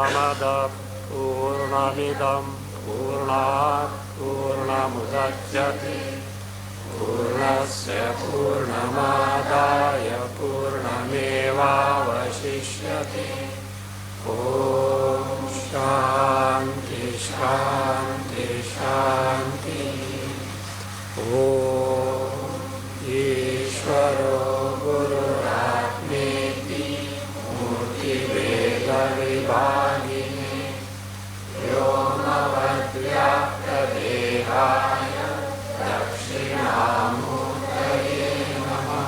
Purnamada Purnamidam Purnat Purnamudachyate Purnasya Purnamadaya Purnamevavashishyate. Om Shanti Shanti Shanti. Om Ishvaro Gururatmeti Murti Veda Vibhagini Vyomavadyapta Dehaya Dakshinamurtaye Namaha.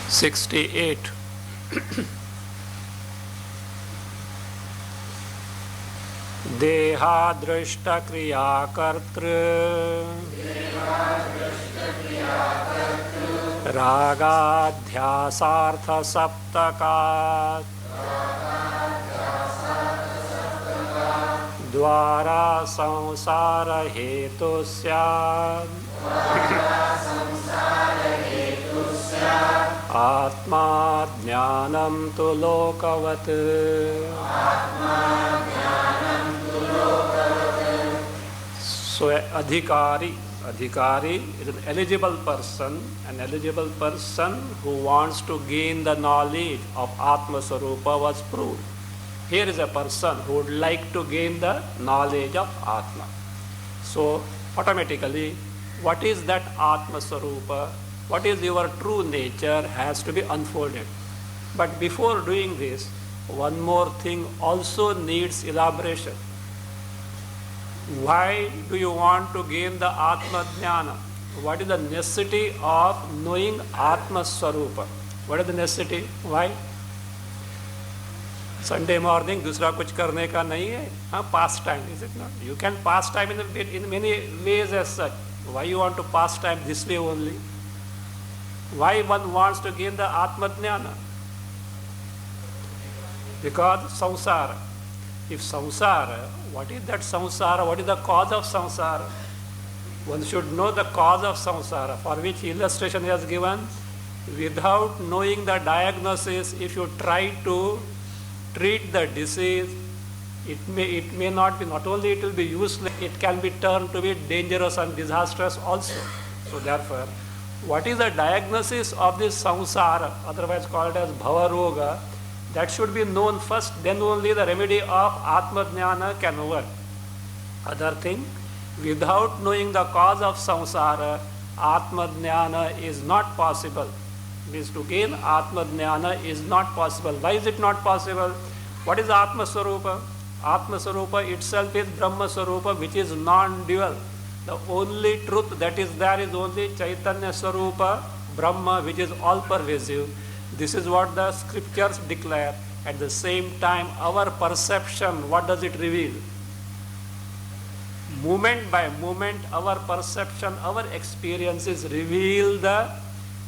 (68) देहादृष्ट क्रियाकर्तृ रागाध्यासार्थ सप्तकात् द्वारा संसार हेतु स्यात् आत्मा ज्ञानं तु लोकवत्. So adhikari is an eligible person who wants to gain the knowledge of Atma Sarupa was proved. Here is a person who would like to gain the knowledge of Atma. So automatically, what is that Atma Sarupa? What is your true nature has to be unfolded. But before doing this, one more thing also needs elaboration. Why do you want to gain the Atma Jnana? What is the necessity of knowing Atma Sarupa? What is the necessity? Why? Sunday morning, दूसरा कुछ करने का नहीं है. Pass time, is it not? You can pass time in many ways as such. Why you want to pass time this way only? Why one wants to gain the Atma Jnana? Because samsara. If samsara, what is that samsara? What is the cause of samsara? One should know the cause of samsara, for which illustration is given. Without knowing the diagnosis, if you try to treat the disease, it may not be, not only it will be useless, it can be turned to be dangerous and disastrous also. So therefore, what is the diagnosis of this samsara, otherwise called as bhava roga? That should be known first, then only the remedy of Atma Jnana can work. Other thing, without knowing the cause of samsara, Atma Jnana is not possible. Means to gain Atma Jnana is not possible. Why is it not possible? What is Atma Sarupa? Atma Sarupa itself is Brahma Sarupa, which is non-dual. The only truth that is there is only Chaitanya Sarupa, Brahma, which is all-pervasive. This is what the scriptures declare. At the same time, our perception, what does it reveal? Moment by moment, our perception, our experiences reveal the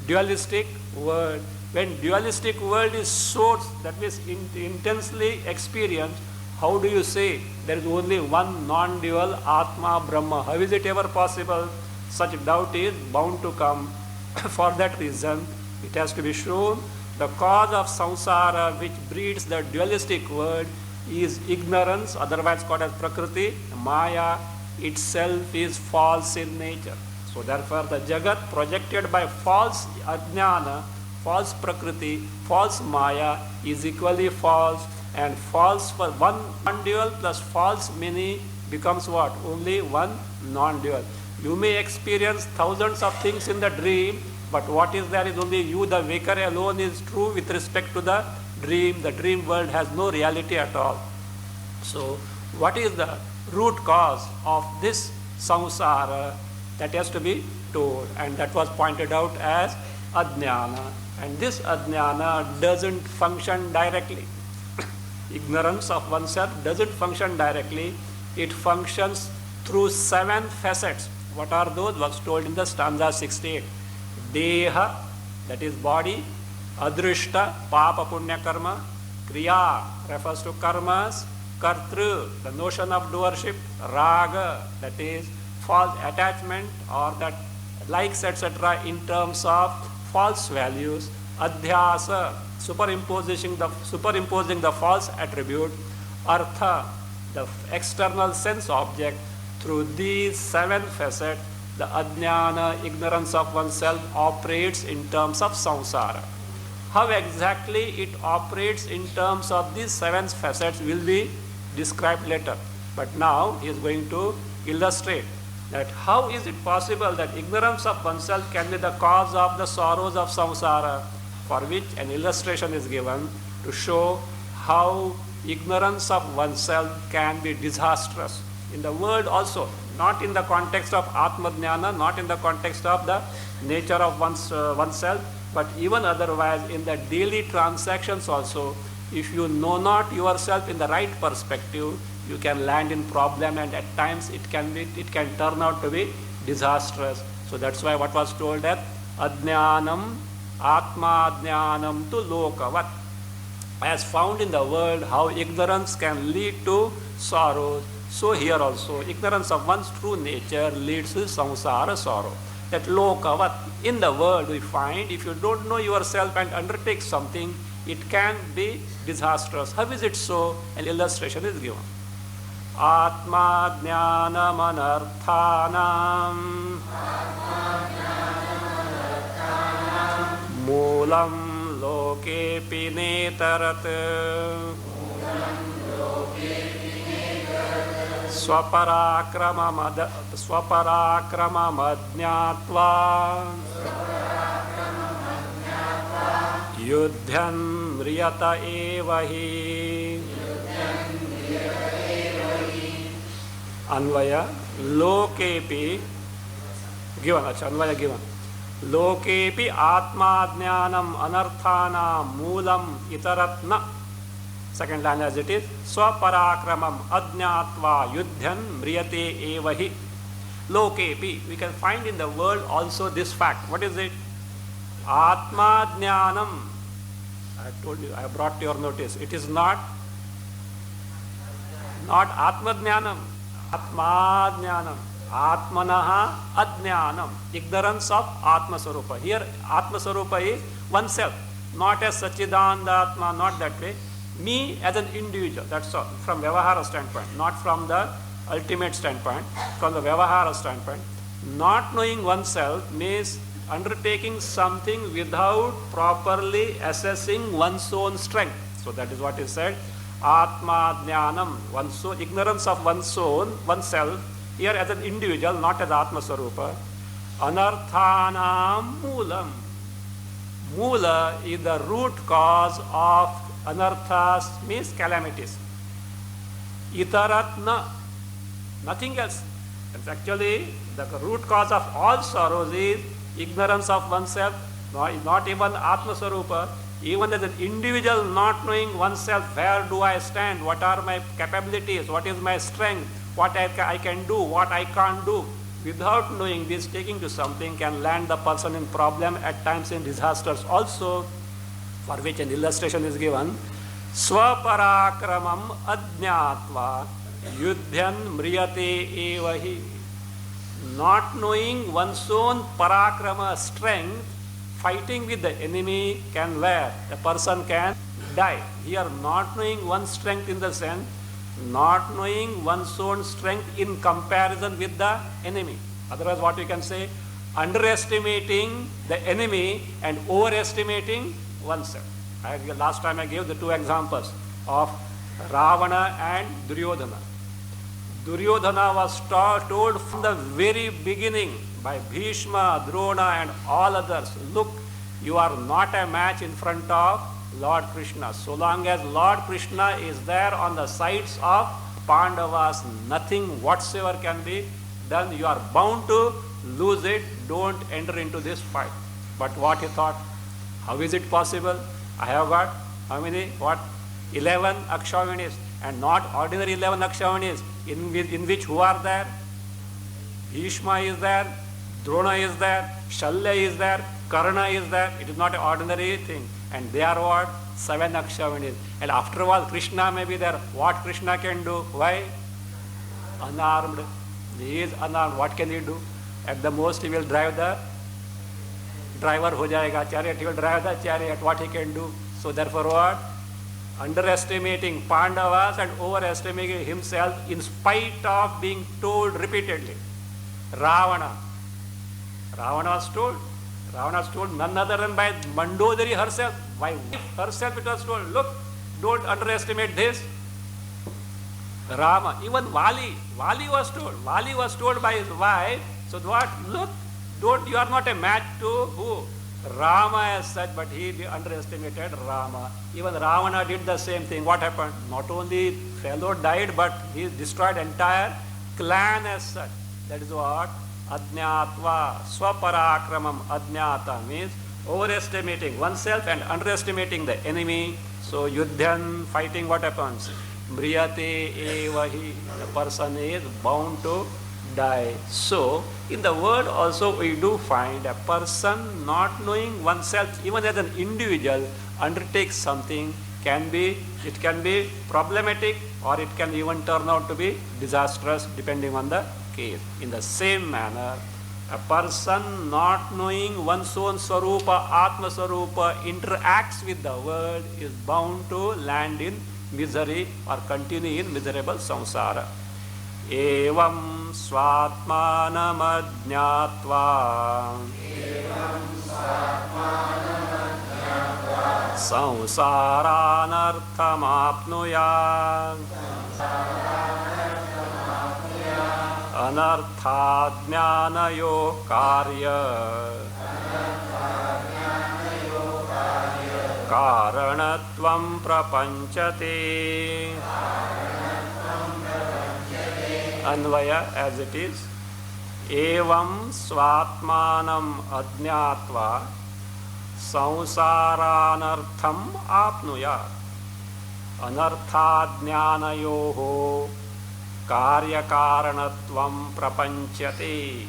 dualistic world. When dualistic world is sourced, that means intensely experienced, how do you say there is only one non-dual Atma Brahma? How is it ever possible? Such doubt is bound to come. For that reason, it has to be shown the cause of samsara which breeds the dualistic world is ignorance, otherwise called as Prakriti. Maya itself is false in nature. So therefore the Jagat projected by false Ajnana, false Prakriti, false Maya is equally false, and false for one non-dual plus false many becomes what? Only one non-dual. You may experience thousands of things in the dream, but what is there is only you, the waker alone is true with respect to the dream. The dream world has no reality at all. So what is the root cause of this samsara? That has to be told, and that was pointed out as ajnana. And this ajnana doesn't function directly. Ignorance of oneself doesn't function directly. It functions through 7 facets. What are those? Was told in the stanza 68. Deha, that is body. Adrishta, papa punya karma. Kriya refers to karmas. Kartru, the notion of doership. Raga, that is false attachment or that likes, etc. in terms of false values, adhyasa, superimposing the false attribute, artha, the external sense object. Through these 7 facets, the ajnana, ignorance of oneself, operates in terms of samsara. How exactly it operates in terms of these 7 facets will be described later. But now he is going to illustrate that how is it possible that ignorance of oneself can be the cause of the sorrows of samsara, for which an illustration is given to show how ignorance of oneself can be disastrous in the world also, not in the context of Atma-jnana, not in the context of the nature of oneself, but even otherwise in the daily transactions also. If you know not yourself in the right perspective, you can land in problem, and at times it can turn out to be disastrous. So that's why what was told that ajnanam atma jnanam tu lokavat, as found in the world how ignorance can lead to sorrow, so here also ignorance of one's true nature leads to samsara, sorrow. That lokavat, in the world we find, if you don't know yourself and undertake something, it can be disastrous. How is it so? An illustration is given. Atma jnanam anarthanam moolam lokepi netarat swaparakrama adnyatva yuddhyan mriyata evahi. Anvaya, lokepi, given, Anvaya given. Lokepi atma jnanam anarthana moolam itaratna. Second line as it is, swaparakramam adnyatva yuddhyan mriyate evahi. Lokepi, we can find in the world also this fact. What is it? Atma jnanam. I told you, I brought to your notice. It is not atma jnanam. Atma jnanam. Atmanaha ajnanam. Ignorance of Atma Sarupa. Here Atma Sarupa is oneself. Not as Sachidananda Atma, not that way. Me as an individual, that's all. From Vyavahara standpoint, not from the ultimate standpoint, from the Vyavahara standpoint. Not knowing oneself means undertaking something without properly assessing one's own strength. So that is what is said. Atma jnanam, ignorance of oneself, here as an individual, not as Atma Sarupa. Anarthanam moolam. Moola is the root cause of anarthas, means calamities. Itaratna, nothing else. It's actually the root cause of all sorrows is ignorance of oneself, not even Atma Sarupa. Even as an individual not knowing oneself, where do I stand, what are my capabilities, what is my strength, what I can do, what I can't do. Without knowing this, taking to something can land the person in problem, at times in disasters also, for which an illustration is given. Swaparakramam adnyatva yuddhyan mriyate evahi. Not knowing one's own parakrama, strength, fighting with the enemy can where the person can die. Here not knowing one's strength in the sense, not knowing one's own strength in comparison with the enemy. Otherwise what we can say, underestimating the enemy and overestimating oneself. Last time I gave the 2 examples of Ravana and Duryodhana. Duryodhana was told from the very beginning by Bhishma, Drona and all others, look, you are not a match in front of Lord Krishna. So long as Lord Krishna is there on the sides of Pandavas, nothing whatsoever can be done. You are bound to lose it. Don't enter into this fight. But what he thought, how is it possible? I have got how many? 11 Akshavinis, and not ordinary 11 Akshavinis, in which who are there? Bhishma is there, Drona is there, Shalya is there, Karna is there. It is not an ordinary thing. And they are what? 7 Akshavinis. And after all, Krishna may be there. What Krishna can do? Why? Unarmed. He is unarmed. What can he do? At the most, he will drive the driver ho jayega, chariot, he will drive the chariot, what he can do. So therefore what? Underestimating Pandavas and overestimating himself in spite of being told repeatedly. Ravana was told none other than by Mandodari herself. By herself it was told, look, don't underestimate this. Rama, even Vali was told by his wife, so what? Look, you are not a match to who? Rama as such, but he underestimated Rama. Even Ravana did the same thing. What happened? Not only fellow died, but he destroyed entire clan as such. That is what? Adnyatva, swaparakramam adnyata means overestimating oneself and underestimating the enemy. So yuddhan, fighting, what happens? Mriyate evahi, the person is bound to die. So in the world also we do find a person not knowing oneself, even as an individual, undertakes something, it can be problematic, or it can even turn out to be disastrous depending on the case. In the same manner, a person not knowing one's own Swarupa, Atma Swarupa, interacts with the world, is bound to land in misery or continue in miserable samsara. Evam swatmanam ajñātvā samsāranartham apnuyāt anarthājñānayo kārya karanatvam prapanchate. Anvaya as it is. Evam swatmanam ajñātvā samsāranartham apnuyāt anarthājñānayoho karyakaranatvam prapanchate.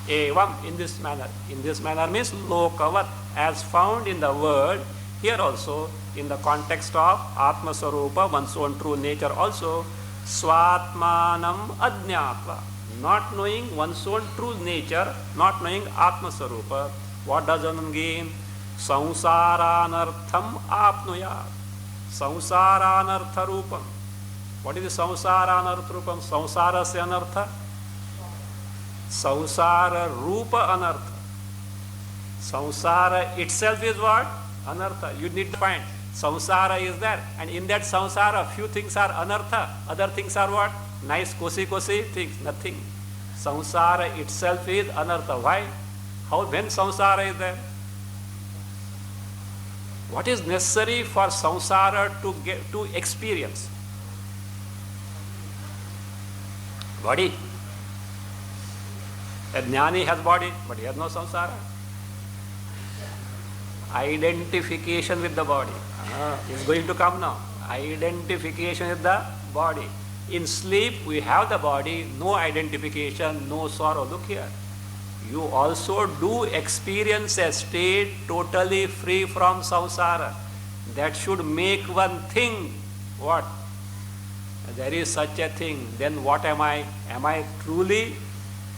Evam, in this manner. In this manner means lokavat, as found in the world, here also in the context of Atma Swarupa, one's own true nature also, swatmanam ajñātva, not knowing one's own true nature, not knowing Atma Swarupa. What does one gain? Samsāranartham apnuyāt. Samsāranartha rupam. What is the samsāranartha rupam? Samsara se anartha. Samsara rupa anartha. Samsara itself is what? Anartha. You need to find. Samsara is there, and in that samsara few things are anartha, other things are what? Nice kosi things, nothing. Samsara itself is anartha. Why? How? When samsara is there? What is necessary for samsara to experience? Body. A jnani has body, but he has no samsara. Identification with the body is going to come now. Identification with the body. In sleep we have the body, no identification, no sorrow. Look here. You also do experience a state totally free from samsara. That should make one think, what? There is such a thing. Then what am I? Am I truly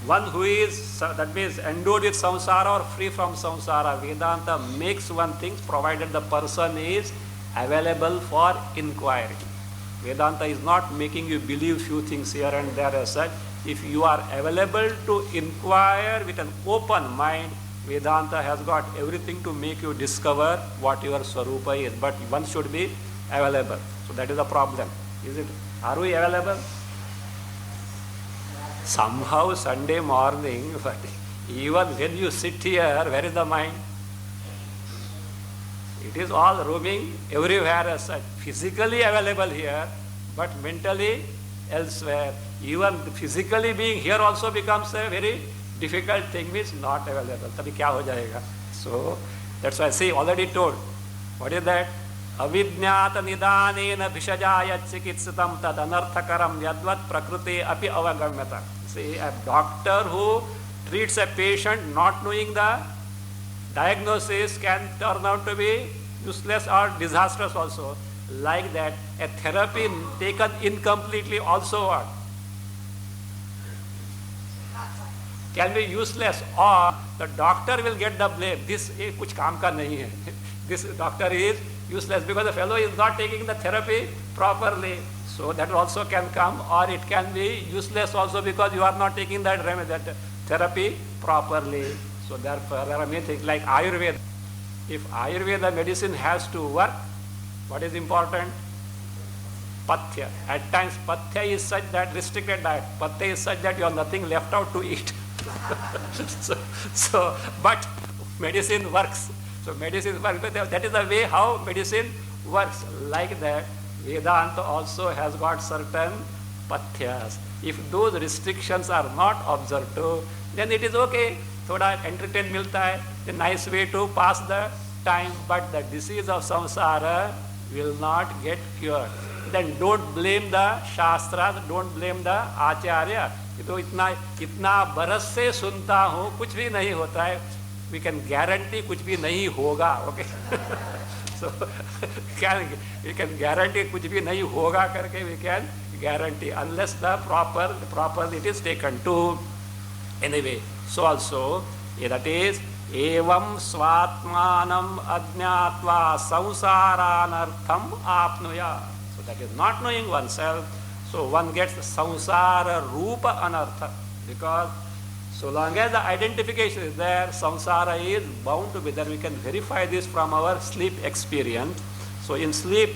one who is, that means, endowed with samsara or free from samsara? Vedanta makes one think, provided the person is available for inquiry. Vedanta is not making you believe few things here and there as such. If you are available to inquire with an open mind, Vedanta has got everything to make you discover what your Swarupa is. But one should be available. So that is the problem. Is it? Are we available? Somehow Sunday morning, but even when you sit here, where is the mind? It is all roaming everywhere as such. Physically available here, but mentally elsewhere. Even physically being here also becomes a very difficult thing, means not available. Tabhi kya ho jayega? So that's why I say, already told. What is that? Avidnyata nidanena bhishajaya chikitsitam tad anarthakaram yadvat prakrute api avagamyata. See, a doctor who treats a patient not knowing the diagnosis can turn out to be useless or disastrous also. Like that, a therapy taken incompletely also what? Can be useless, or the doctor will get the blame. This kuch kaam ka nahi hai. This doctor is useless because the fellow is not taking the therapy properly. So that also can come, or it can be useless also because you are not taking that therapy properly. So therefore there are many things like Ayurveda. If Ayurveda medicine has to work, what is important? Pathya. At times pathya is such that restricted diet. Pathya is such that you have nothing left out to eat. But medicine works. So medicine works. That is the way how medicine works. Like that, Vedanta also has got certain pathyas. If those restrictions are not observed to, then it is okay. Thoda entertain milta hai, a nice way to pass the time. But the disease of samsara will not get cured. Then don't blame the shastras, don't blame the acharya. तो इतना बरस से सुनता हूँ कुछ भी नहीं होता है. We can guarantee कुछ भी नहीं होगा. Okay. So we can guarantee कुछ भी नहीं होगा करके we can guarantee unless the proper it is taken to. Anyway, so also that is evam svatmanam ajñātvā samsāranartham āpnuya. So that is not knowing oneself. So one gets samsara rupa anartha, because so long as the identification is there, samsara is bound to be there. We can verify this from our sleep experience. So in sleep,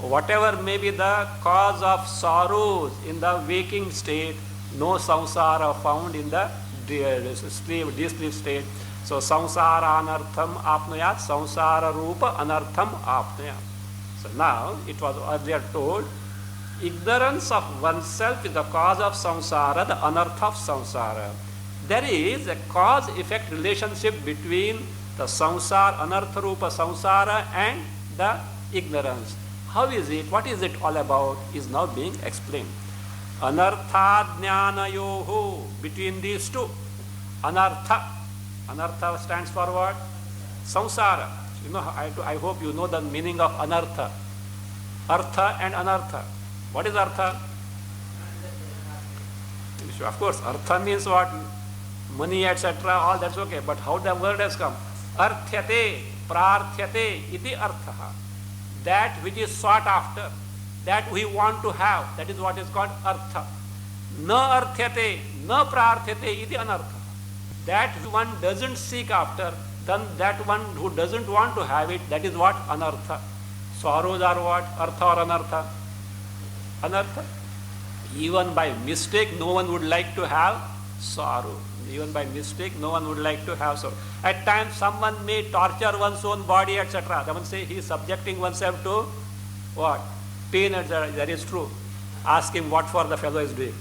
whatever may be the cause of sorrows in the waking state, no samsara found in the deep sleep state. So samsara anartham apnuyat, samsara rupa anartham apnuyat. So now it was earlier told, ignorance of oneself is the cause of samsara, the anartha of samsara. There is a cause-effect relationship between the samsara, anartha rupa samsara and the ignorance. How is it? What is it all about? Is now being explained. Anartha jnanayoho, between these two. Anartha. Anartha stands for what? Samsara. You know, I hope you know the meaning of anartha. Artha and anartha. What is artha? Of course, artha means what? Money, etc. All that's okay. But how the word has come? Arthyate, prarthyate, iti artha. That which is sought after, that we want to have, that is what is called artha. Na arthyate, na prarthyate, iti anartha. That one doesn't seek after, then that one who doesn't want to have it, that is what anartha. Sorrows are what? Artha or anartha? Anartha. Even by mistake, no one would like to have sorrow. Even by mistake, no one would like to have sorrow. At times, someone may torture one's own body, etc. Someone say he is subjecting oneself to what? Pain, etc. That is true. Ask him what for the fellow is doing.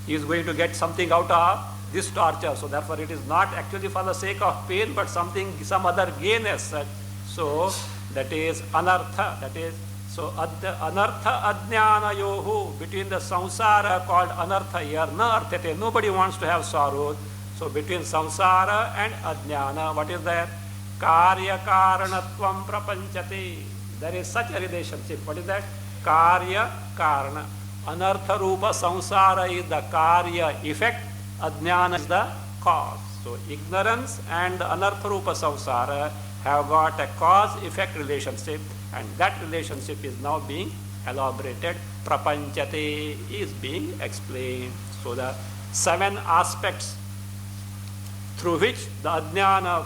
He is going to get something out of this torture. So therefore, it is not actually for the sake of pain, but some other gain as such. So that is anartha. That is so anartha ajnanayohu, between the samsara called anartha here, na arthate. Nobody wants to have sorrow. So between samsara and ajnana, what is there? Karya karanatvam prapanchate. There is such a relationship. What is that? Karya karana. Anartha rupa samsara is the karya effect. Ajnana is the cause. So ignorance and the anartha rupa samsara have got a cause-effect relationship, and that relationship is now being elaborated. Prapanchate is being explained. So the 7 aspects through which the ajnana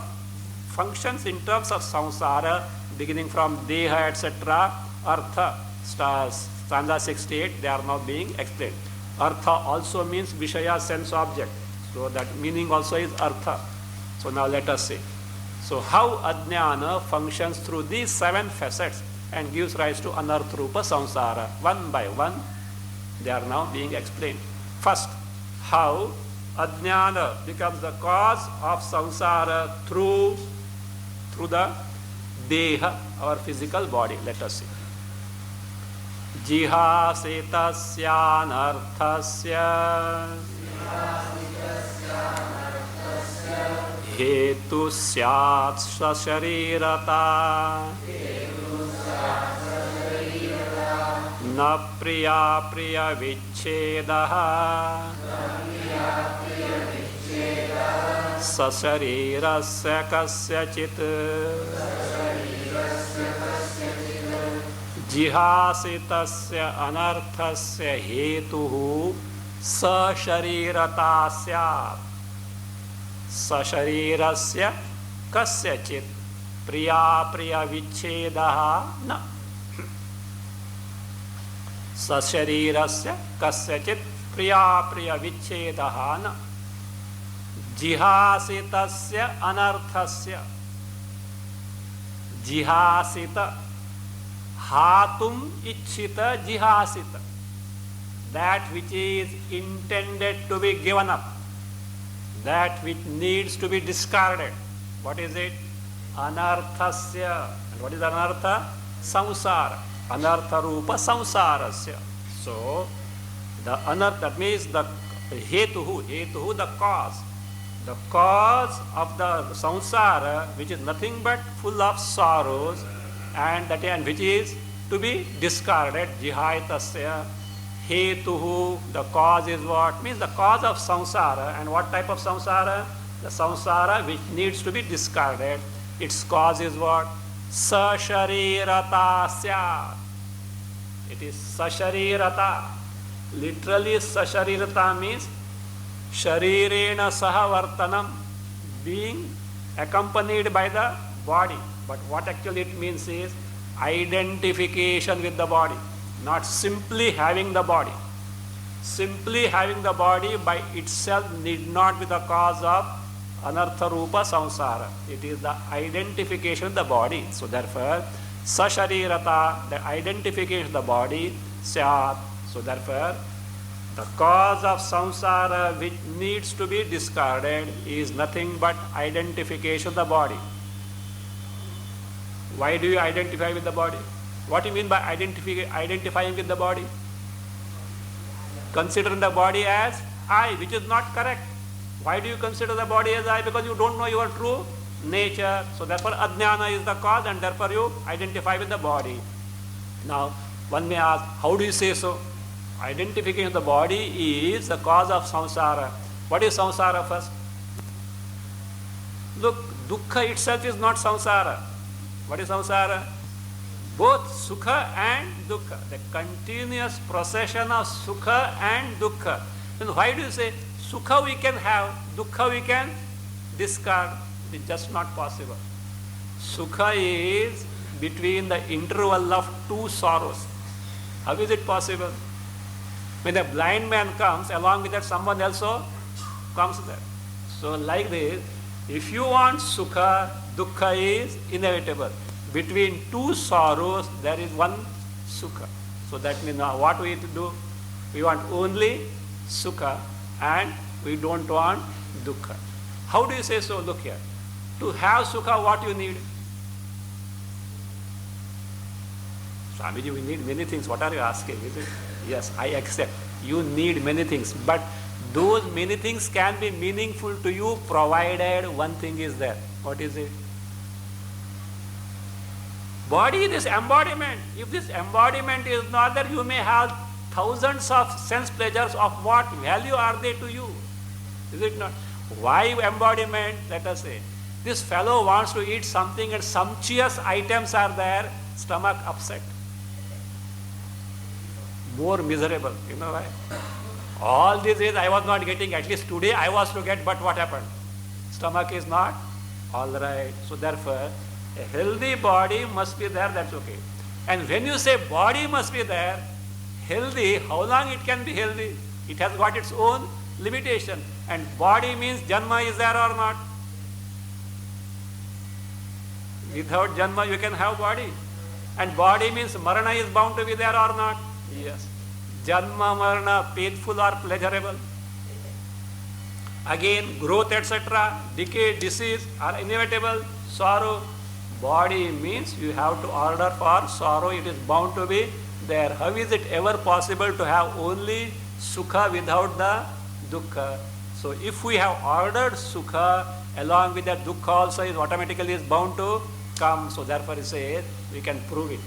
functions in terms of samsara, beginning from deha, etc., artha, stanza 68, they are now being explained. Artha also means Vishaya, sense object. So that meaning also is artha. So now let us see. So how ajnana functions through these 7 facets and gives rise to anartha rupa samsara. One by one, they are now being explained. First, how ajnana becomes the cause of samsara through the deha, our physical body. Let us see. Jiha setasyanarthasya hetu syat sharirata na priya priya vichchedaha सशरीरस्य कस्यचित् जिहासितस्य अनर्थस्य हेतुः सशरीरता स्यात् सशरीरस्य कस्यचित् प्रिया प्रिय विच्छेदः न सशरीरस्य कस्यचित् प्रिया प्रिय विच्छेदः न जिहासितस्य अनर्थस्य जिहासित हातुम इच्छित जिहासित that which is intended to be given up, that which needs to be discarded. What is it? Anarthasya. And what is anartha? Samsara. Anartha rupa samsarasya. So the anartha, that means the hetuhu, the cause. The cause of the samsara, which is nothing but full of sorrows, and which is to be discarded. Jihaitasya. Hetuhu, the cause is what? Means the cause of samsara. And what type of samsara? The samsara which needs to be discarded. Its cause is what? Sasharirata syat. It is sasharirata. Literally sasharirata means sharirena sahavartanam, being accompanied by the body. But what actually it means is identification with the body. Not simply having the body. Simply having the body by itself need not be the cause of anartha rupa samsara. It is the identification of the body. So therefore, sasharirata, the identification of the body, syat. So therefore, the cause of samsara which needs to be discarded is nothing but identification of the body. Why do you identify with the body? What do you mean by identifying with the body? Considering the body as I, which is not correct. Why do you consider the body as I? Because you don't know your true nature. So therefore ajnana is the cause, and therefore you identify with the body. Now one may ask, how do you say so? Identification of the body is the cause of samsara. What is samsara first? Look, dukkha itself is not samsara. What is samsara? Both sukha and dukkha. The continuous procession of sukha and dukkha. Then why do you say sukha we can have, dukkha we can discard? It is just not possible. Sukha is between the interval of two sorrows. How is it possible? When a blind man comes, along with that someone also comes there. So like this, if you want sukha, dukkha is inevitable. Between two sorrows, there is one sukha. So that means now what we have to do? We want only sukha and we don't want dukkha. How do you say so? Look here. To have sukha, what you need? Swamiji, we need many things. What are you asking? Is it? Yes, I accept. You need many things. But those many things can be meaningful to you provided one thing is there. What is it? Body, this embodiment. If this embodiment is not there, you may have thousands of sense pleasures. Of what value are they to you? Is it not? Why embodiment? Let us say, this fellow wants to eat something and sumptuous items are there, stomach upset. More miserable, you know why? All these days I was not getting, at least today I was to get, but what happened? Stomach is not alright. So therefore, a healthy body must be there, that's okay. And when you say body must be there, healthy, how long it can be healthy? It has got its own limitation. And body means janma is there or not? Without janma you can have body. And body means marana is bound to be there or not? Yes. Janma, marana, painful or pleasurable? Again, growth, etc., decay, disease are inevitable. Sorrow. Body means you have to order for sorrow, it is bound to be there. How is it ever possible to have only sukha without the dukkha? So if we have ordered sukha, along with that dukkha also is automatically is bound to come. So therefore it says we can prove it.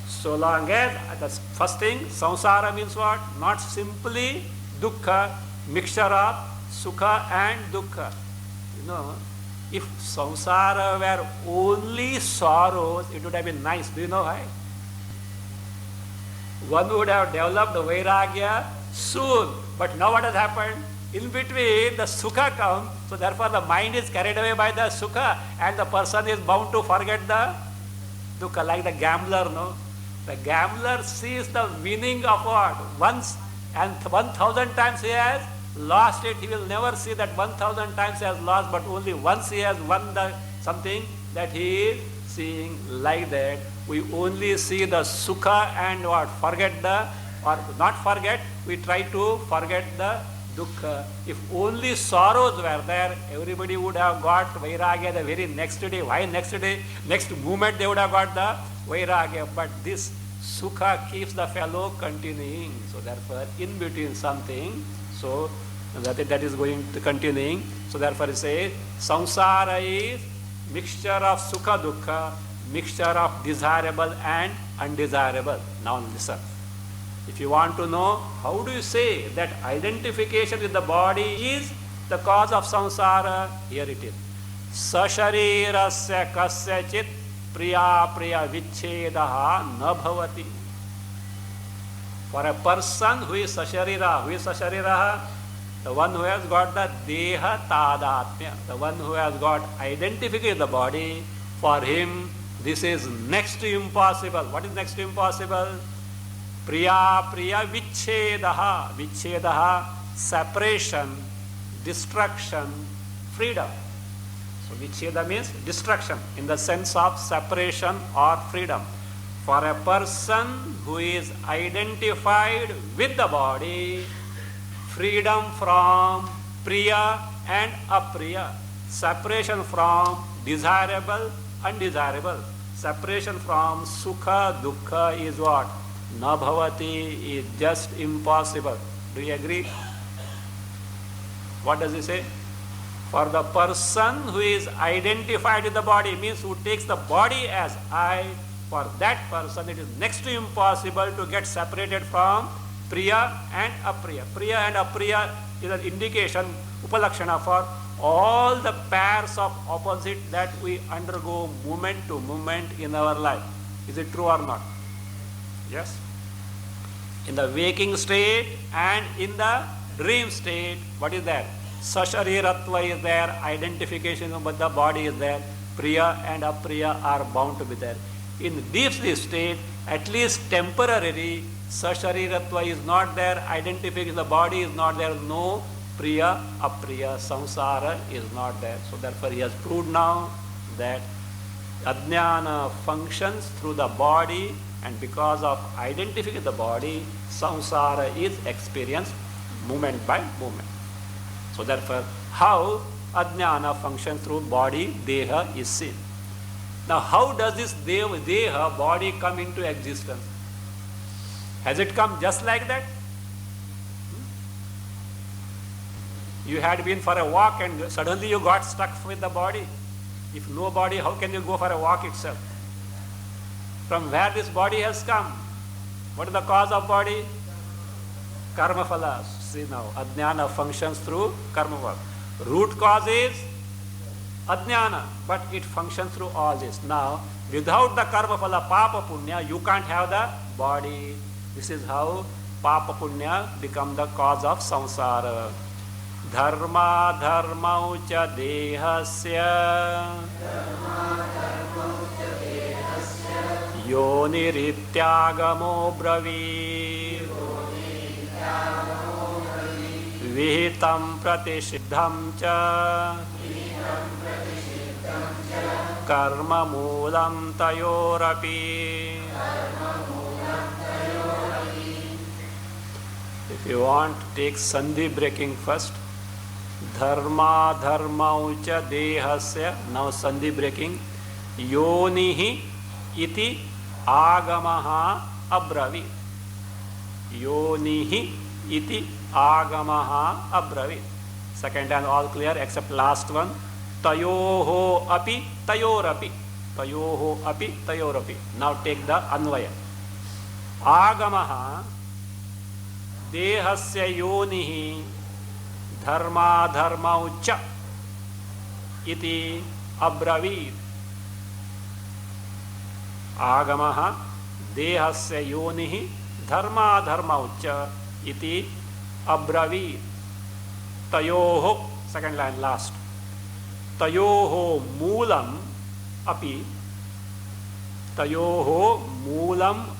So long as the first thing, samsara means what? Not simply dukkha, mixture of sukha and dukkha. No, if samsara were only sorrows, it would have been nice. Do you know why? One would have developed vairagya soon. But now what has happened? In between, the sukha comes, so therefore the mind is carried away by the sukha, and the person is bound to forget the dukkha, like the gambler, no? The gambler sees the meaning of what? Once, and 1,000 times he has lost it. He will never see that 1,000 times he has lost, but only once he has won the something that he is seeing. Like that, we only see the sukha and what? Forget the, or not forget, we try to forget the dukkha. If only sorrows were there, everybody would have got vairagya the very next day. Why next day? Next moment they would have got the vairagya. But this sukha keeps the fellow continuing. So therefore, in between something, so that is going to continuing. So therefore, it says, samsara is mixture of sukha dukkha, mixture of desirable and undesirable. Now listen. If you want to know, how do you say that identification with the body is the cause of samsara? Here it is. Sasharirasya kasyachit priya priya vichchedaha na bhavati. For a person who is sasharira, the one who has got the deha tadatmya, the one who has got identification with the body, for him this is next to impossible. What is next to impossible? Priya priya vichchedaha. Vichchedaha, separation, destruction, freedom. So vichcheda means destruction in the sense of separation or freedom. For a person who is identified with the body, freedom from priya and apriya, separation from desirable, undesirable, separation from sukha, dukkha is what? Na bhavati, is just impossible. Do you agree? What does he say? For the person who is identified with the body, means who takes the body as I, for that person it is next to impossible to get separated from priya and apriya. Priya and apriya is an indication, upalakshana, for all the pairs of opposite that we undergo moment to moment in our life. Is it true or not? Yes. In the waking state and in the dream state, what is there? Sashariratva is there, identification with the body is there, priya and apriya are bound to be there. In deep sleep state, at least temporarily, sashariratva is not there, identification with the body is not there, no priya, apriya, samsara is not there. So therefore he has proved now that ajnana functions through the body, and because of identifying with the body, samsara is experienced moment by moment. So therefore, how ajnana functions through body, deha is seen. Now how does this deha, body, come into existence? Has it come just like that? You had been for a walk and suddenly you got stuck with the body. If no body, how can you go for a walk itself? From where this body has come? What is the cause of body? Karma phala. See now, ajnana functions through karma phala. Root cause is ajnana, but it functions through all this. Now, without the karma phala, papa punya, you can't have the body. This is how papa punya become the cause of samsara. Dharma dharma ucha dehasya yonirityagamo bravi vihitam pratisiddham cha karma moolam tayorapi. If you want to take sandhi breaking first, dharma dharma ucha dehasya, now sandhi breaking, yonihi iti agamaha abravi. Yonihi iti agamaha abravi. Second and all clear except last one. Tayoho api tayorapi. Tayoho api tayorapi. Now take the anvaya. Agamaha dehasya yonihi dharma dharma ucha. iti abravit. Agamaha dehasya yonihi dharma dharma ucca iti abravit. Tayoho, second line last. Tayoho moolam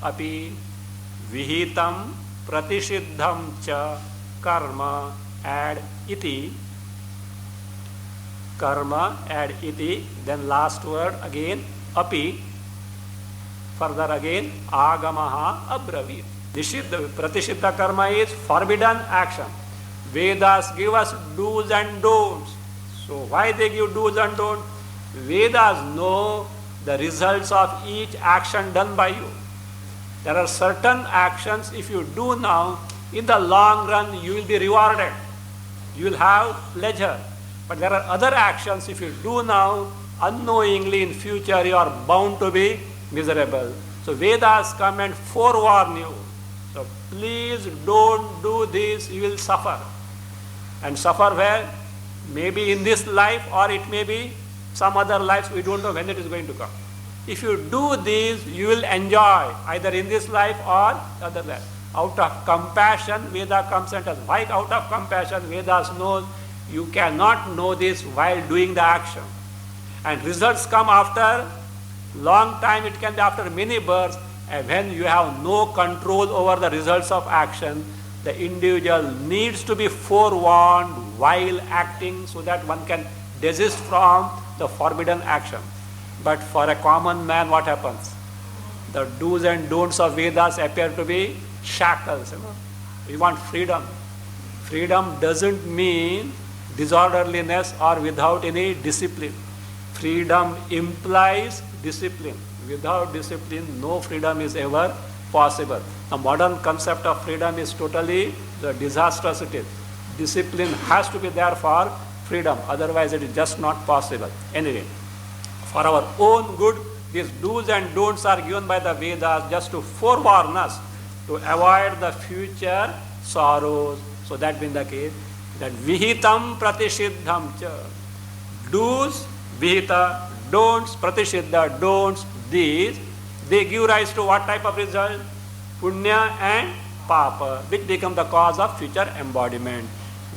api vihitam pratisiddham cha karma add iti. Karma add iti, then last word again api, further again agamaha abravit. Nishidha, pratisiddha karma is forbidden action. Vedas give us do's and don'ts. So why they give do's and don'ts? Vedas know the results of each action done by you. There are certain actions, if you do now, in the long run you will be rewarded. You will have pleasure. But there are other actions, if you do now, unknowingly in future you are bound to be miserable. So Vedas come and forewarn you. So please don't do this, you will suffer. And suffer where? Maybe in this life, or it may be some other lives, we don't know when it is going to come. If you do this, you will enjoy either in this life or other life. Out of compassion, Veda comes and tells. Why out of compassion? Vedas knows you cannot know this while doing the action. And results come after long time, it can be after many births, and when you have no control over the results of action, the individual needs to be forewarned while acting so that one can desist from the forbidden action. But for a common man, what happens? The do's and don'ts of Vedas appear to be shackles. We want freedom. Freedom doesn't mean disorderliness or without any discipline. Freedom implies discipline. Without discipline, no freedom is ever possible. The modern concept of freedom is totally the disastrous it is. Discipline has to be there for freedom, otherwise it is just not possible. Anyway, for our own good, these do's and don'ts are given by the Vedas just to forewarn us to avoid the future sorrows. So that being the case, that vihitam pratisiddham cha. Do's, vihita, don'ts, pratisiddha, don'ts, these, they give rise to what type of result? Punya and papa, which become the cause of future embodiment.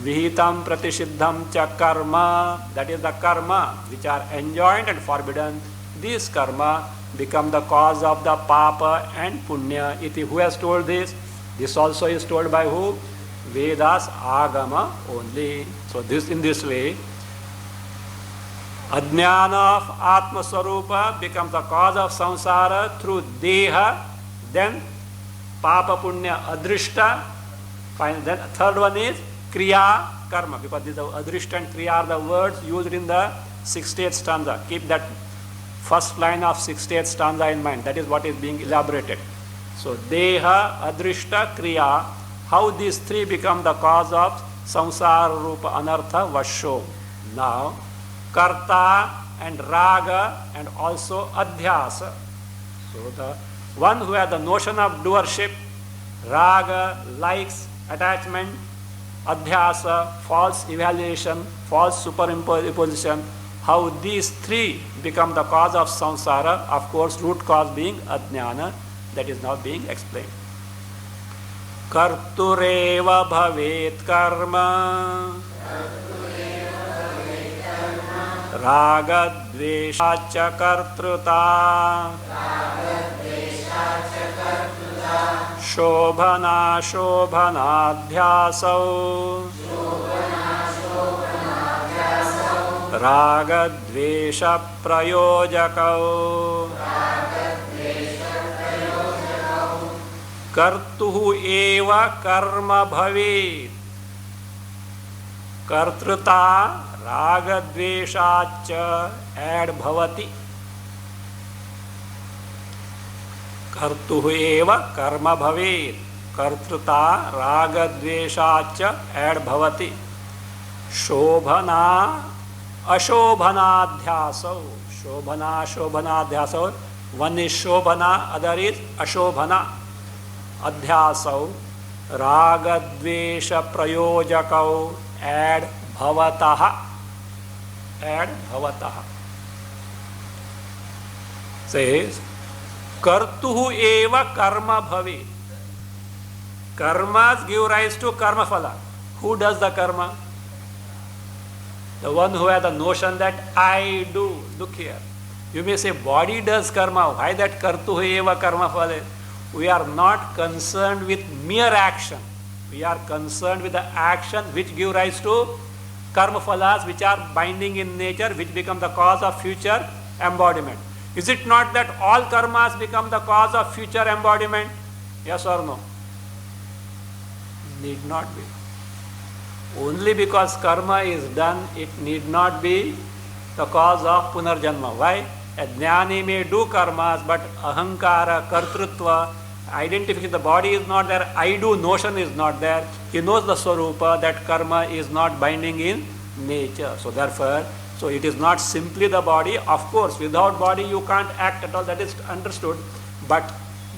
Vihitam pratisiddham cha karma, that is the karma which are enjoined and forbidden. These karma become the cause of the papa and punya. Iti, who has told this? This also is told by who? Vedas agama only. So this, in this way, Ajnana of Atma Swarupa becomes the cause of samsara through deha, then papa punya adrishta, then third one is kriya karma, because these adrishta and kriya are the words used in the 68th stanza. Keep that first line of 68th stanza in mind. That is what is being elaborated. So deha, adrishta, kriya, how these three become the cause of samsara rupa anartha vasho. Now karta and raga and also adhyasa. So the one who has the notion of doership, raga, likes, attachment, adhyasa, false evaluation, false superimposition, how these three become the cause of samsara, of course root cause being ajnana, that is now being explained. Kartureva bhavet karma raga dvesha cha kartruta shobhana shobhanadhyasau raga dvesha prayojakau kartuhu eva karma bhavet kartruta raga dveshacha add bhavati. Kartuhu eva karma bhavet kartruta raga dveshacha add bhavati. Shobhana ashobhanadhyasau. Shobhana shobhanadhyasau. One is shobhana, other is ashobhana. Adhyasau raga dvesha prayojakau add bhavataha. add bhavataha. Says, kartuhu eva karma bhave. Karmas give rise to karma phala. Who does the karma? The one who has the notion that I do. Look here. You may say body does karma. Why that kartuhu eva karma phale? We are not concerned with mere action. We are concerned with the action which give rise to karma phalas, which are binding in nature, which become the cause of future embodiment. Is it not that all karmas become the cause of future embodiment? Yes or no? Need not be. Only because karma is done, it need not be the cause of punarjanma. Why? A jnani may do karmas, but ahankara, kartrutva, identification, the body is not there, I do notion is not there. He knows the swarupa, that karma is not binding in nature. So therefore, so it is not simply the body. Of course, without body you can't act at all, that is understood. But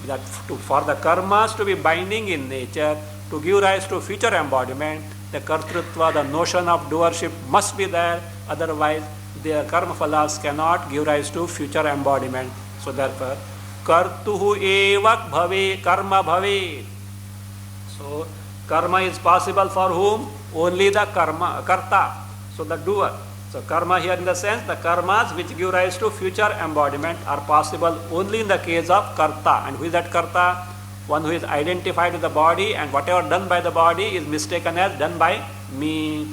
that for the karmas to be binding in nature, to give rise to future embodiment, the kartrutva, the notion of doership must be there. Otherwise, their karma phalas cannot give rise to future embodiment. So therefore, kartuhu eva bhave, karma bhave. So karma is possible for whom? Only the karta. So the doer. So karma here in the sense, the karmas which give rise to future embodiment are possible only in the case of karta. And who is that karta? One who is identified with the body, and whatever done by the body is mistaken as done by me.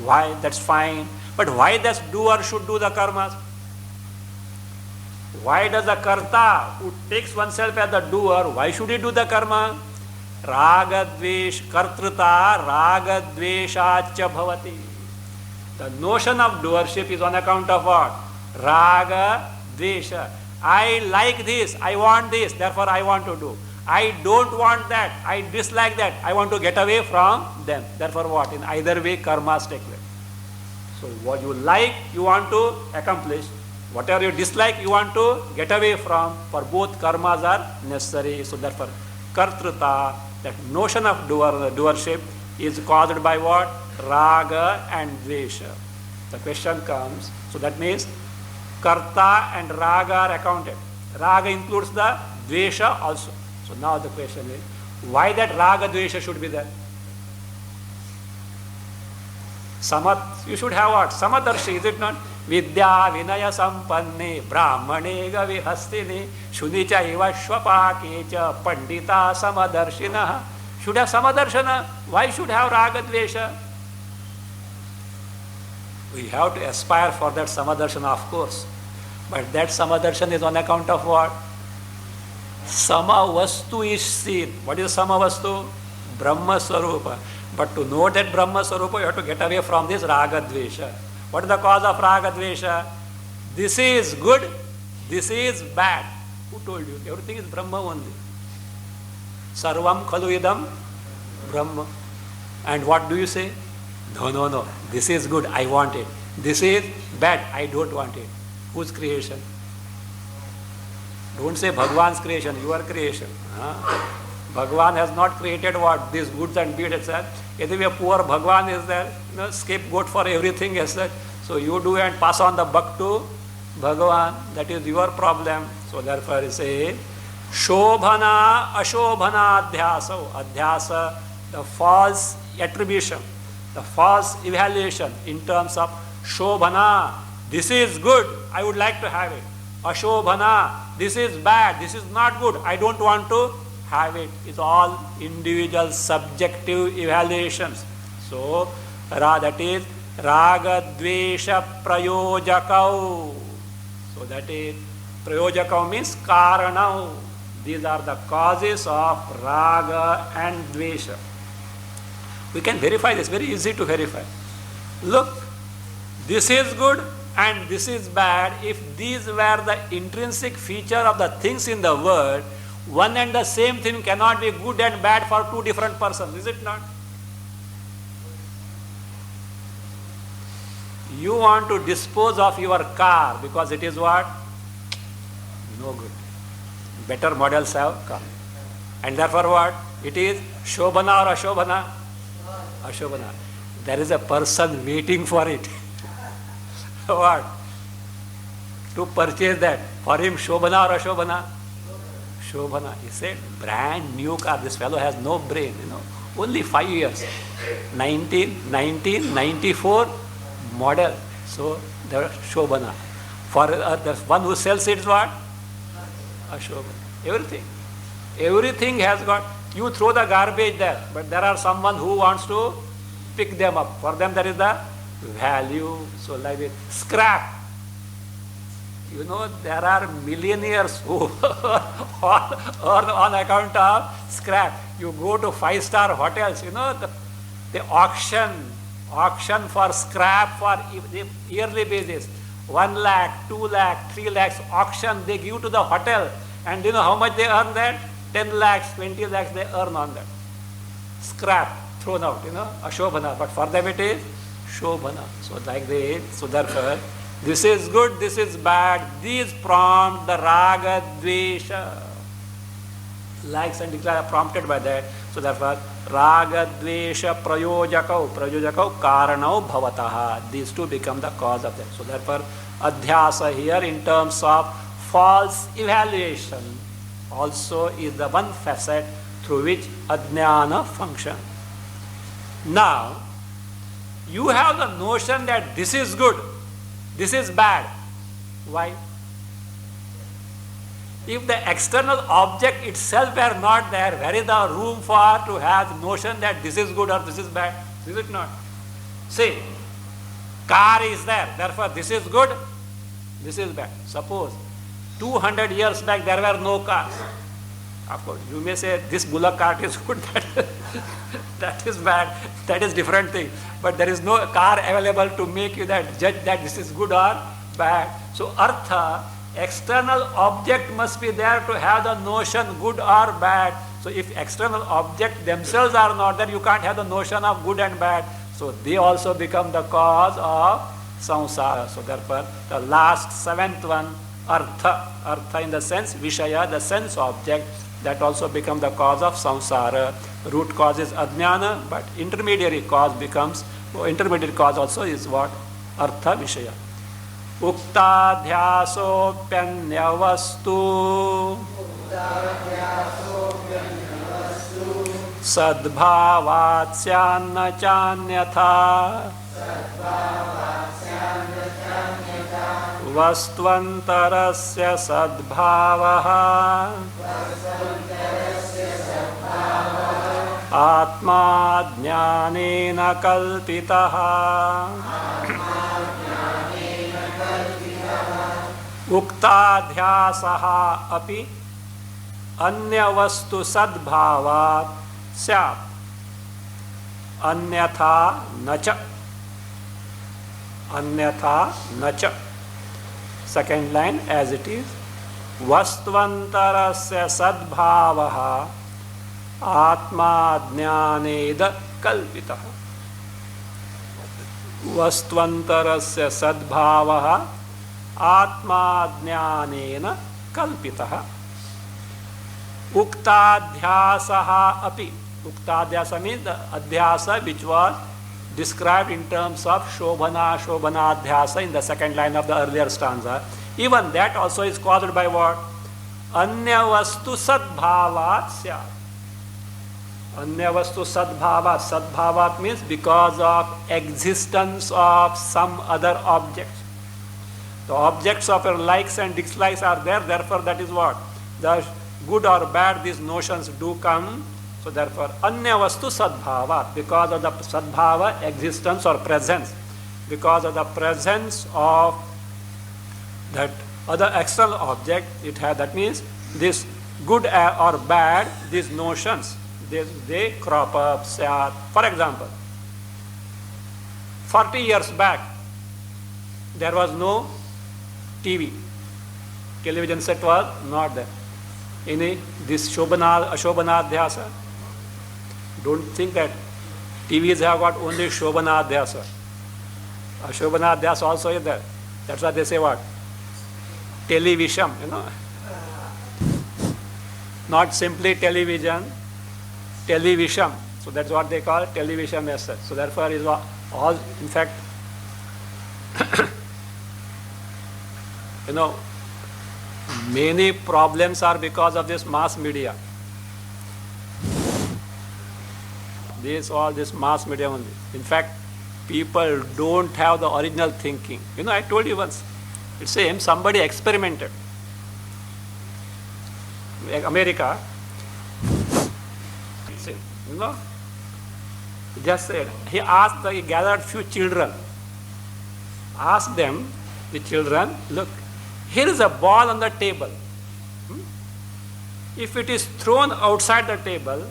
Why? That's fine. But why this doer should do the karmas? Why does the karta, who takes oneself as the doer, why should he do the karma? Ragadvesh kartrita ragadveshacha bhavati. The notion of doership is on account of what? Raga, dvesha. I like this, I want this, therefore I want to do. I don't want that, I dislike that, I want to get away from them. Therefore what? In either way karmas take place. So what you like, you want to accomplish. Whatever you dislike, you want to get away from. For both karmas are necessary. So therefore kartrita, that notion of doership is caused by what? Raga and dvesha. The question comes, so that means karta and raga are accounted. Raga includes the dvesha also. So now the question is, why that raga dvesha should be there? Samat, you should have what? Samadarshi, is it not? Vidya vinaya sampanne brahmane gavihastine shunicha eva shvapakecha pandita samadarshina. Should have samadarshana. Why should have raga dvesha? We have to aspire for that samadarshana, of course. But that samadarshana is on account of what? Samavastu is seen. What is samavastu? Brahma Swarupa. But to know that Brahma Swarupa, you have to get away from this raga dvesha. What is the cause of raga dvesha? This is good, this is bad. Who told you? Everything is Brahma only. Sarvam khalu idam Brahma. And what do you say? No. This is good, I want it. This is bad, I don't want it. Whose creation? Don't say Bhagwan's creation, your creation. Bhagwan has not created what? These goods and beads, etc. If a poor Bhagwan is there, scapegoat for everything as such. So you do and pass on the buck to Bhagwan. That is your problem. So therefore you say, Shobhana, Ashobhana, Adhyasa. Adhyasa, the false attribution, the false evaluation in terms of Shobhana. This is good, I would like to have it. Ashobhana, this is bad, this is not good, I don't want to have it. It's all individual subjective evaluations. So that is raga dvesha prayojakau. So that is prayojakau means karanau. These are the causes of raga and dvesha. We can verify this, very easy to verify. Look, this is good and this is bad. If these were the intrinsic feature of the things in the world, one and the same thing cannot be good and bad for two different persons, is it not? You want to dispose of your car because it is what? No good. Better models have come. And therefore what? It is Shobhana or Ashobhana? Ashobhana. There is a person waiting for it. What? To purchase that. For him, Shobhana or Ashobhana? Shobhana. He said, brand new car. This fellow has no brain, Only 5 years. 1994 model. So, the Shobhana. For the one who sells it is what? Ashobhana. Everything. Everything has got, you throw the garbage there, but there are someone who wants to pick them up. For them, there is the value. So, like it. Scrap. There are millionaires who earn on account of scrap. You go to 5-star hotels, the auction for scrap for yearly basis. 1 lakh, 2 lakh, 3 lakhs auction they give to the hotel. And you know how much they earn that? 10 lakhs, 20 lakhs they earn on that. Scrap thrown out, Ashobhana. But for them it is Shobhana. So like this, so therefore, this is good, this is bad. These prompt the raga, dvesha. Likes and declare are prompted by that. So therefore, raga, dvesha, prayojakau, karanau, bhavataha. These two become the cause of that. So therefore, adhyasa here in terms of false evaluation also is the one facet through which ajnana functions. Now, you have the notion that this is good, this is bad. Why? If the external object itself were not there, where is the room for to have the notion that this is good or this is bad? Is it not? See, car is there, therefore this is good, this is bad. Suppose 200 years back there were no cars. Of course, you may say this bullock cart is good, that is bad, that is different thing. But there is no car available to make you that judge that this is good or bad. So artha, external object must be there to have the notion good or bad. So if external object themselves are not there, you can't have the notion of good and bad. So they also become the cause of samsara. So therefore, the last 7th one, artha in the sense, vishaya, the sense object, that also become the cause of samsara. Root cause is ajnana, but intermediary cause also is what? Artha vishaya. Uktadhyasopyanyavastu sadbhavatsyanna chanyatha vastvantarasya sadbhavaha atma jnanena kalpitaha. Uktadhyasaha api anya vastu sadbhavat syat anyatha nacha. Anyatha nacha. Second line as it is. Vastvantarasya sadbhavaha atma jnaneda kalpitaha. Vastvantarasya sadbhavaha atma jnanena kalpitaha. Uktadhyasaha api. Uktadhyasa means the adhyasa which was described in terms of shobhanadhyasa in the second line of the earlier stanza. Even that also is caused by what? Anya vastu sadbhavat syat. Anya vastu sadbhavat. Sadbhavat means because of existence of some other objects. The objects of your likes and dislikes are there, therefore that is what? The good or bad, these notions do come. So therefore, anya vastu sadbhava, because of the sadbhava, existence or presence, because of the presence of that other external object, it has, that means this good or bad, these notions, they crop up. For example, 40 years back, there was no TV. Television set was not there. This Ashobhanadhyasa. Don't think that TVs have got only Shobhanadhyasa. Ashobhanadhyasa also is there. That's why they say what? Television, Not simply television, television. So that's what they call television as such. So therefore is all, in fact, You know, many problems are because of this mass media. This mass media only. In fact, people don't have the original thinking. You know, I told you once, it's same, somebody experimented. America, you know, just said, he gathered few children, asked them, the children, look, here is a ball on the table. If it is thrown outside the table,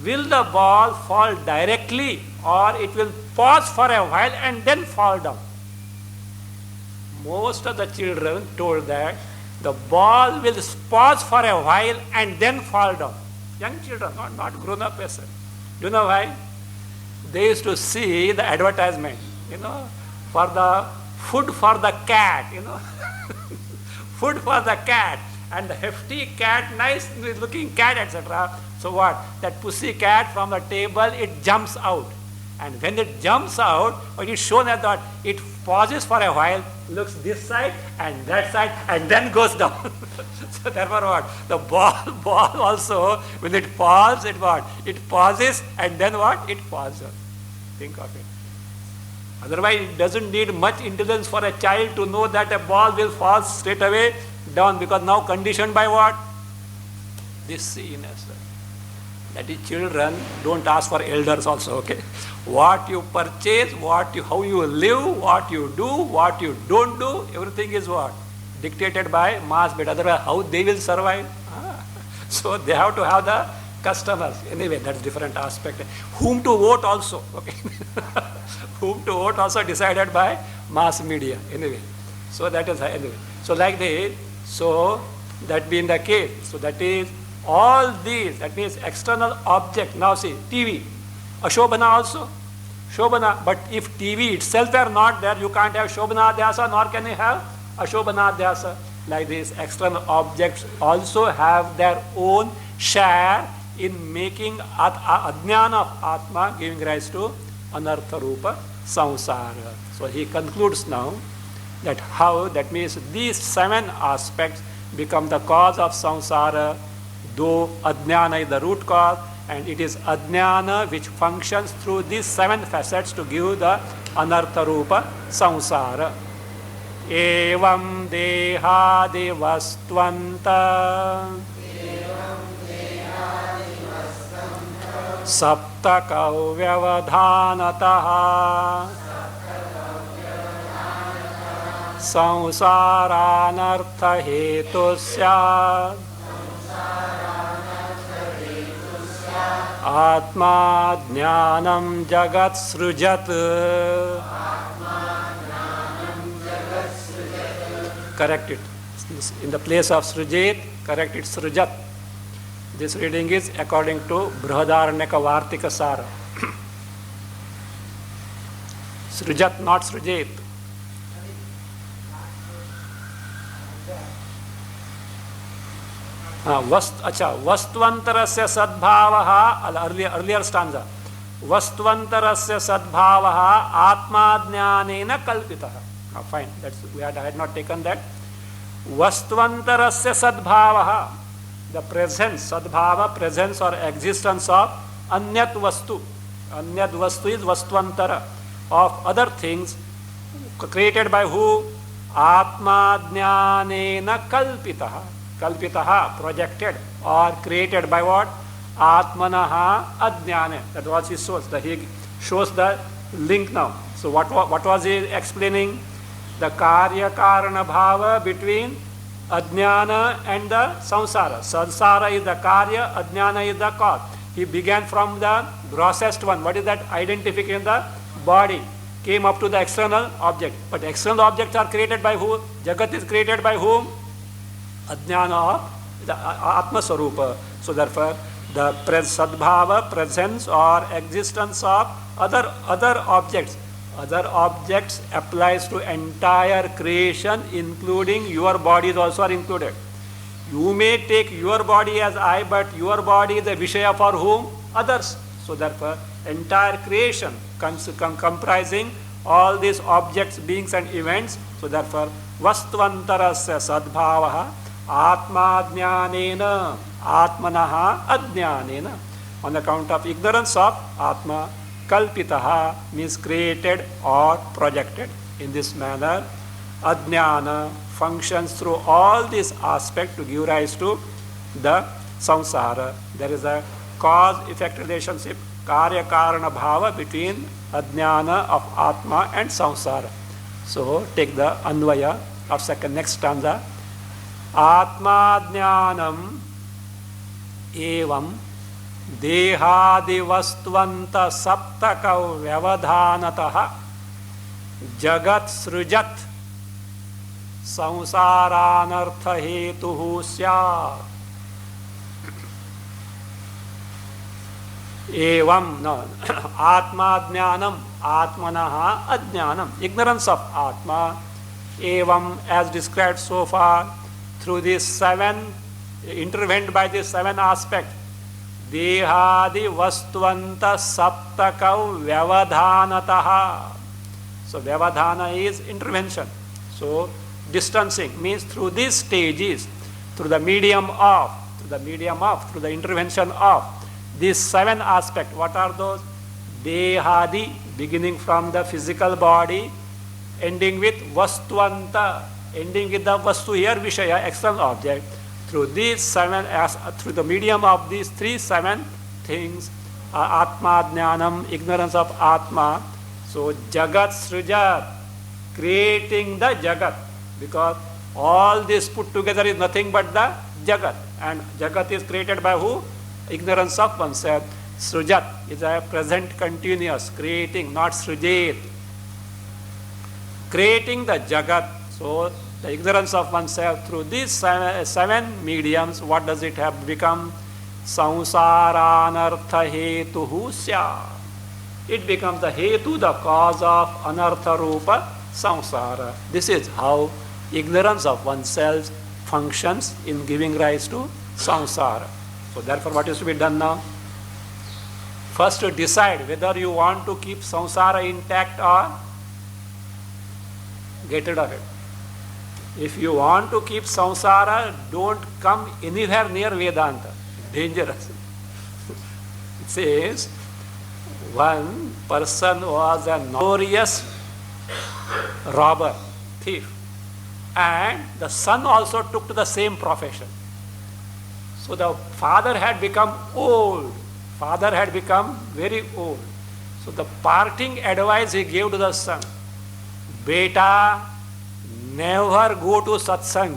will the ball fall directly or it will pause for a while and then fall down? Most of the children told that the ball will pause for a while and then fall down. Young children, not grown-up person. Do you know why? They used to see the advertisement, you know, for the food for the cat, you know. Food for the cat. And the hefty cat, nice looking cat, etc. So what? That pussy cat from the table, it jumps out. And when it jumps out, it is shown as that it pauses for a while, looks this side and that side, and then goes down. So therefore what? The ball also, when it falls, it what? It pauses and then what? It pauses. Think of it. Otherwise, it doesn't need much intelligence for a child to know that a ball will fall straight away down, because now conditioned by what? This seenness. That is, children don't ask for elders also, okay? What you purchase, how you live, what you do, what you don't do, everything is what? Dictated by mass media. Otherwise, how they will survive? So they have to have the customers. Anyway, that's different aspect. Whom to vote also, okay? Whom to vote also decided by mass media. Anyway, so that is, anyway. So like this, so that being the case, so that is all these, that means external object. Now see, TV, Ashobhana also, Shobhana. But if TV itself are not there, you can't have Shobhana Dhyasa, nor can you have Ashobhana Dhyasa. Like this, external objects also have their own share in making Adnyana of Atma, giving rise to Anartha Rupa Samsara. So he concludes now that how, that means these 7 aspects become the cause of samsara, though Adnyana is the root cause, and it is Adnyana which functions through these 7 facets to give the Anartha Rupa Samsara. Evam dehadi vastvanta saptakau vyavadhanataha samsaranartha hetu syat atma jnanam jagat srujat. Correct it. In the place of srujet, correct it srujat. This reading is according to Brihadaranyaka Vartika Sara. Srujat, not srujet. Vastvantarasya sadbhavaha, earlier stanza. Vastvantarasya sadbhavaha atmadnyanena kalpitaha. Fine, I had not taken that. Vastvantarasya sadbhavaha, the presence, sadbhava, presence or existence of anyat vastu. Anyat vastu is vastvantara, of other things created by who? Atmadnyanena kalpitaha. Kalpitaha, projected or created by what? Atmanaha adnyane. That was his source. He shows the link now. So what was he explaining? The karya karana bhava between Adnyana and the samsara. Samsara is the karya, Adnyana is the cause. He began from the grossest one. What is that? Identification, the body. Came up to the external object. But external objects are created by who? Jagat is created by whom? Adnyana, the Atma Sarupa. So therefore, the sadbhava, presence or existence of other objects. Other objects applies to entire creation, including your bodies also are included. You may take your body as I, but your body is a Vishaya for whom? Others. So therefore, entire creation comprising all these objects, beings and events. So therefore, vastvantarasya sadbhavaha atma jnanena atmanaha ajnanena. On account of ignorance of atma, kalpitaha means created or projected. In this manner, ajnana functions through all these aspects to give rise to the samsara. There is a cause-effect relationship, karya-karana bhava between ajnana of atma and samsara. So take the anvaya of next stanza. Atma jnanam evam dehadivastvanta saptaka vyavadhanataha jagat srujat samsaranartha hetuhu syat. Evam, no, atma jnanam, atmanaha ajnanam, ignorance of atma. Evam, as described so far, through these seven, intervened by these seven aspects. Dehadi vastvanta saptaka vyavadhanataha. So vyavadhana is intervention. So distancing means through these stages, through the medium of, through the intervention of these seven aspects. What are those? Dehadi, beginning from the physical body, ending with vastvanta, ending with the vastu here, vishaya, external object. Through these seven, through the medium of these seven things, atma jnanam, ignorance of atma. So jagat srujat, creating the jagat, because all this put together is nothing but the jagat, and jagat is created by who? Ignorance of oneself. Srujat is a present continuous, creating, not srujet. Creating the jagat. So the ignorance of oneself through these seven mediums, what does it have become? Samsaranartha hetuhu sya. It becomes the hetu, the cause of anartha rupa samsara. This is how ignorance of oneself functions in giving rise to samsara. So therefore, what is to be done now? First, to decide whether you want to keep samsara intact or get rid of it. If you want to keep samsara, don't come anywhere near Vedanta. Dangerous. It says, one person was a notorious robber, thief, and the son also took to the same profession. So the father had become old. Father had become very old. So the parting advice he gave to the son, Beta, never go to satsang.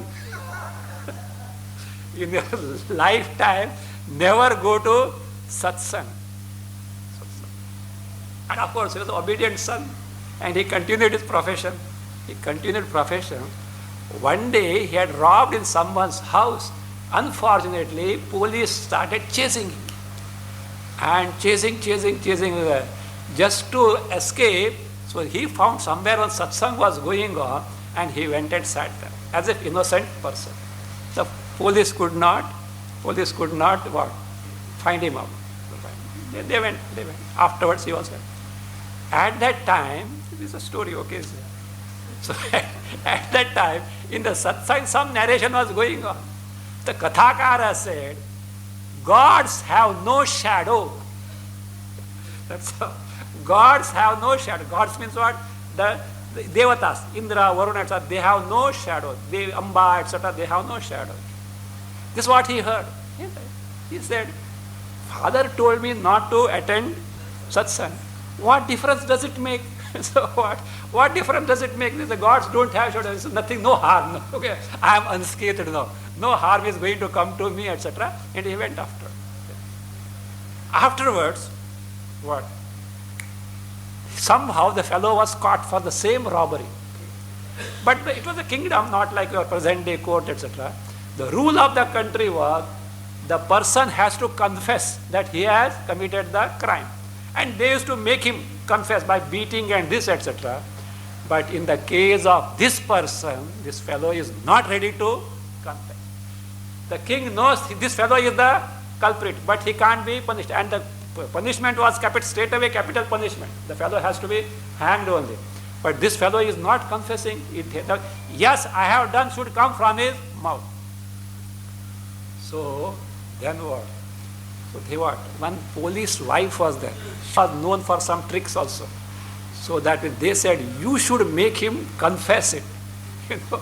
In your lifetime, never go to satsang. And of course, he was an obedient son, and he continued his profession. One day, he had robbed in someone's house. Unfortunately, police started chasing him. And chasing, just to escape. So he found somewhere when satsang was going on, and he went and sat there, as if innocent person. The police could not what? Find him out. They went. Afterwards, he was there. At that time, this is a story, okay? So at that time, in the satsang, some narration was going on. The Kathakara said, gods have no shadow. That's all. Gods have no shadow. Gods means what? The Devatas, Indra, Varuna, etc., they have no shadow. Amba, etc., they have no shadow. This is what he heard. He said, Father told me not to attend satsang. What difference does it make? So what difference does it make? The gods don't have shadow. So nothing, no harm. No. Okay, I am unscathed now. No harm is going to come to me, etc. And he went after. Afterwards, what? Somehow the fellow was caught for the same robbery. But it was a kingdom, not like your present day court, etc. The rule of the country was the person has to confess that he has committed the crime. And they used to make him confess by beating and this, etc. But in the case of this person, this fellow is not ready to confess. The king knows this fellow is the culprit, but he can't be punished. And the punishment was straight away capital punishment. The fellow has to be hanged only. But this fellow is not confessing. Yes, I have done should come from his mouth. So then what? So they what? One police wife was there. She was known for some tricks also. So that they said, you should make him confess it. You know.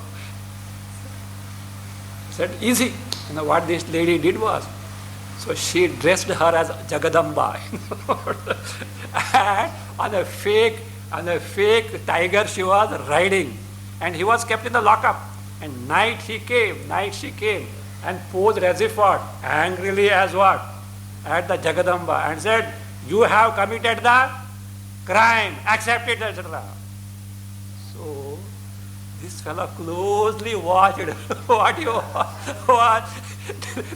Said, easy. You know what this lady did was, so she dressed her as Jagadamba. And on a fake tiger she was riding. And he was kept in the lockup. And night she came, and posed as if what? Angrily as what? At the Jagadamba, and said, you have committed the crime, accept it, etc. So this fellow closely watched what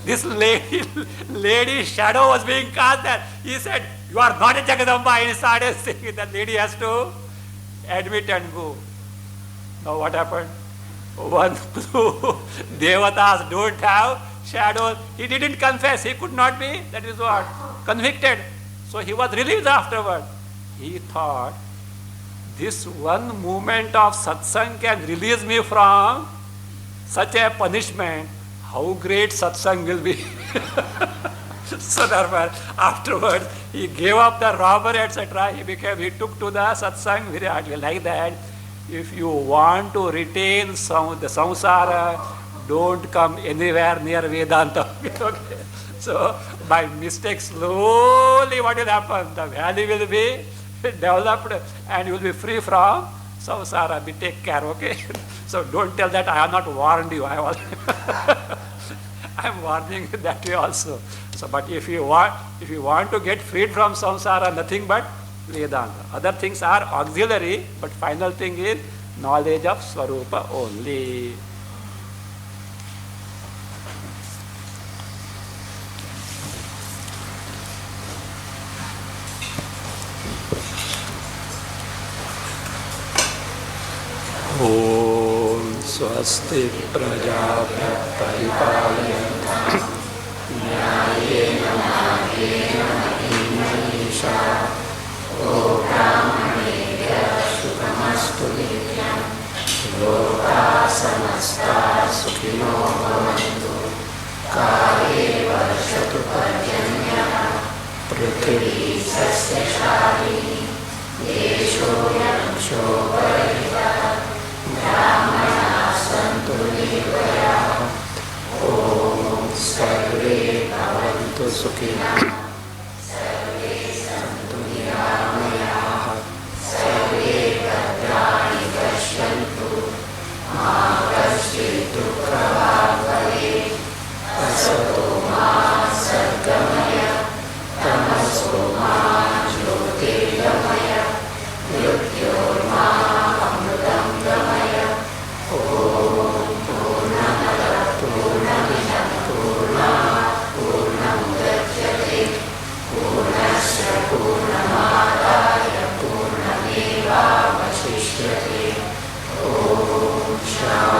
this lady's shadow was being cast there. He said, you are not a Jagadamba. And he started saying that lady has to admit and go. Now what happened? One clue. Devatas don't have shadows. He didn't confess. He could not be, that is what? Convicted. So he was released afterward. He thought, this one moment of satsang can release me from such a punishment. How great satsang will be. So therefore, afterwards, he gave up the robbery, etc. He took to the satsang very hardly. Like that, if you want to retain the samsara, don't come anywhere near Vedanta. Okay. So, by mistake, slowly what will happen? The valley will be developed and you will be free from samsara. Take care, okay? So, don't tell that I have not warned you. I am warning that way also. So, but if you want to get freed from samsara, nothing but Vedanta. Other things are auxiliary, but final thing is knowledge of Swarupa only. Om Swasti Prajabhya Paripalayantam Nyayena Madhyena Mahimanyisha Lokamanyena Sukamastu Nityam Loka Samasta Sukhino Bhavantu Kale Varshatu Parjanya Prithvi Sasya Shalini Desho Yansho Varita Brahmana Santu Nirvaya Om Sarve Bhavantu Sukhina Sarve Santu Niramayah Sarve Bhadrani Pashyantu Ma Kaschit Dukkha Bhave Asato Ma Sargamaya Tamaso Ma Jyotirgamaya Mrityor Ma Amritam Gamaya Om Purnamada Purnamidam Purnam Dachyate Purnasya Purnamadaya Purnameva Vasishyate Om Shanti